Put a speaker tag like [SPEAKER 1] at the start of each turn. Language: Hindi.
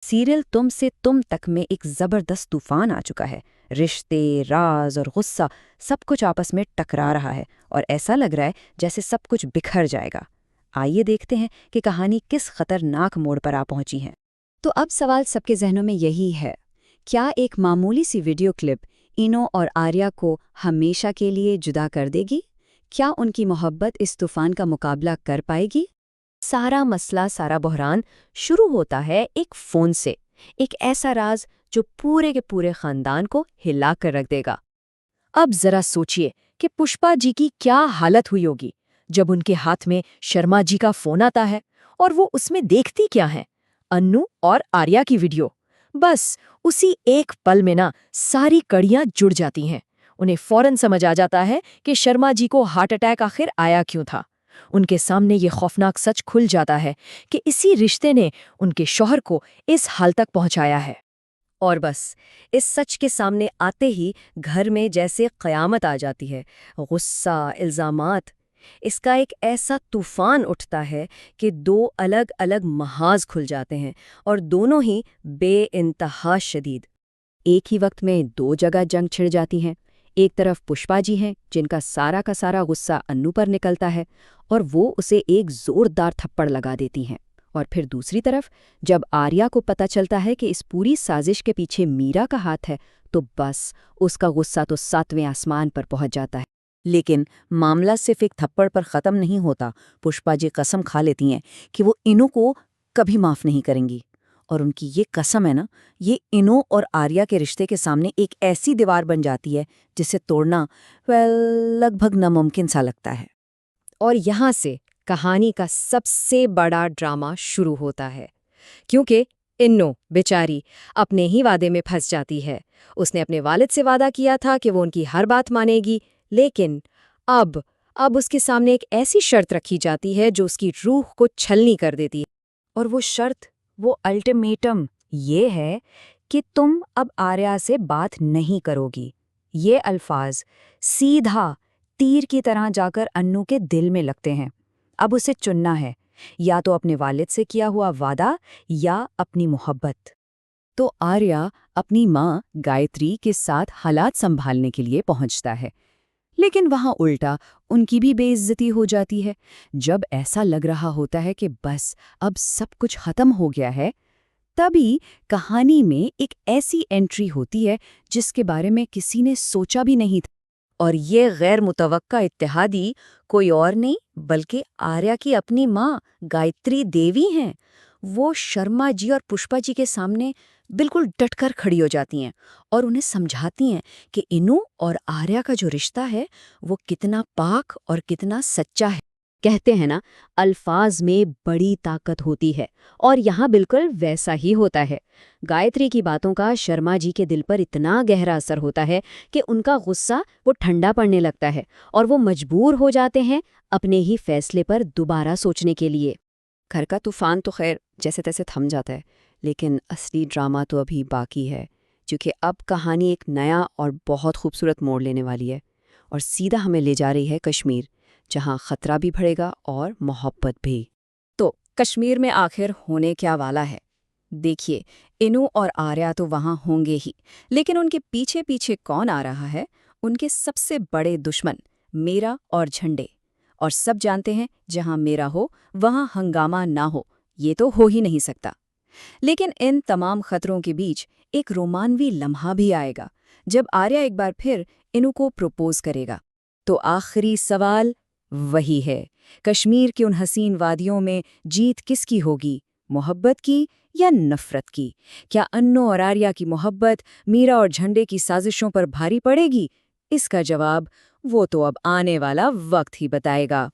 [SPEAKER 1] सीरियल तुम से तुम तक में एक जबरदस्त तूफान आ चुका है। रिश्ते, राज और गुस्सा सब कुछ आपस में टकरा रहा है और ऐसा लग रहा है जैसे सब कुछ बिखर जाएगा। आइए देखते हैं कि कहानी किस खतरनाक मोड़ पर आ पहुंची है।
[SPEAKER 2] तो अब सवाल सबके जहनों में यही है, क्या एक मामूली सी वीडियो क्लिप इनो और आर्या को हमेशा के लिए जुदा कर देगी? क्या उनकी मोहब्बत इस तूफान का मुकाबला कर पाएगी?
[SPEAKER 3] सारा मसला, सारा बहरान शुरू होता है एक फोन से। एक ऐसा राज जो पूरे के पूरे खानदान को हिला कर रख देगा। अब जरा सोचिए कि पुष्पा जी की क्या हालत हुई होगी जब उनके हाथ में शर्मा जी का फोन आता है और वो उसमें देखती क्या है? अन्नू और आर्या की वीडियो। बस उसी एक पल में ना सारी कड़ियां जुड़ जाती हैं। उन्हें फौरन समझ आ जाता है कि शर्मा जी को हार्ट अटैक आखिर आया क्यों था। उनके सामने ये खौफनाक सच खुल जाता है कि इसी रिश्ते ने उनके शौहर को इस हाल तक पहुंचाया है। और बस इस सच के सामने आते ही घर में जैसे क़यामत आ जाती है। गुस्सा, इल्ज़ामात, इसका एक ऐसा तूफान उठता है कि दो अलग अलग महाज खुल जाते हैं और दोनों ही बेइंतहा शदीद।
[SPEAKER 2] एक ही वक्त में दो जगह जंग छिड़ जाती हैं। एक तरफ पुष्पा जी हैं जिनका सारा का सारा गुस्सा अन्नू पर निकलता है और वो उसे एक जोरदार थप्पड़ लगा देती हैं। और फिर दूसरी तरफ जब आर्या को पता चलता है कि इस पूरी साजिश के पीछे मीरा का हाथ है, तो बस उसका गुस्सा तो 7वें आसमान पर पहुंच जाता है।
[SPEAKER 1] लेकिन मामला सिर्फ एक थप्पड़ पर ख़त्म नहीं होता। पुष्पा जी कसम खा लेती हैं कि वो इनो को कभी माफ़ नहीं करेंगी। और उनकी ये कसम है ना, ये इनो और आर्या के रिश्ते के सामने एक ऐसी दीवार बन जाती है जिसे तोड़ना लगभग नामुमकिन सा लगता है।
[SPEAKER 3] और यहाँ से कहानी का सबसे बड़ा ड्रामा शुरू होता है, क्योंकि इन्नो बेचारी अपने ही वादे में फंस जाती है। उसने अपने वालिद से वादा किया था कि वो उनकी हर बात मानेगी, लेकिन अब उसके सामने एक ऐसी शर्त रखी जाती है जो उसकी रूह को छलनी कर देती है।
[SPEAKER 1] और वो शर्त, वो अल्टीमेटम ये है कि तुम अब आर्या से बात नहीं करोगी। ये अल्फाज सीधा तीर की तरह जाकर अन्नू के दिल में लगते हैं। अब उसे चुनना है, या तो अपने वालिद से किया हुआ वादा या अपनी मोहब्बत। तो आर्या अपनी माँ गायत्री के साथ हालात संभालने के लिए पहुंचता है, लेकिन वहां उल्टा उनकी भी बेइज्जती हो जाती है। जब ऐसा लग रहा होता है कि बस अब सब कुछ खत्म हो गया है, तभी कहानी में एक ऐसी एंट्री होती है जिसके बारे में किसी ने सोचा भी नहीं था। और ये गैर मुतवक्का इत्तेहादी कोई और नहीं बल्कि आर्या की अपनी माँ गायत्री देवी हैं। वो शर्मा जी और पुष्पा जी के सामने बिल्कुल डटकर खड़ी हो जाती हैं और उन्हें समझाती हैं कि इनु और आर्या का जो रिश्ता है वो कितना पाक और कितना सच्चा है।
[SPEAKER 2] कहते हैं ना, अल्फाज में बड़ी ताकत होती है, और यहाँ बिल्कुल वैसा ही होता है। गायत्री की बातों का शर्मा जी के दिल पर इतना गहरा असर होता है कि उनका गुस्सा वो ठंडा पड़ने लगता है और वो मजबूर हो जाते हैं अपने ही फैसले पर दोबारा सोचने के लिए।
[SPEAKER 1] घर का तूफान तो खैर जैसे तैसे थम जाता है, लेकिन असली ड्रामा तो अभी बाकी है, क्योंकि अब कहानी एक नया और बहुत खूबसूरत मोड़ लेने वाली है और सीधा हमें ले जा रही है कश्मीर, जहाँ खतरा भी बढ़ेगा और मोहब्बत भी। तो कश्मीर में आखिर होने क्या वाला है? देखिए, इनु और आर्या तो वहाँ होंगे ही, लेकिन उनके पीछे पीछे कौन आ रहा है? उनके सबसे बड़े दुश्मन मीरा और झंडे। और सब जानते हैं, जहाँ मीरा हो वहाँ हंगामा ना हो, ये तो हो ही नहीं सकता। लेकिन इन तमाम खतरों के बीच एक रोमानवी लम्हा भी आएगा, जब आर्या एक बार फिर इनु को प्रपोज करेगा। तो आखिरी सवाल वही है, कश्मीर की उन हसीन वादियों में जीत किसकी होगी, मोहब्बत की या नफरत की? क्या अन्नो और आर्या की मोहब्बत मीरा और झंडे की साजिशों पर भारी पड़ेगी? इसका जवाब वो तो अब आने वाला वक्त ही बताएगा।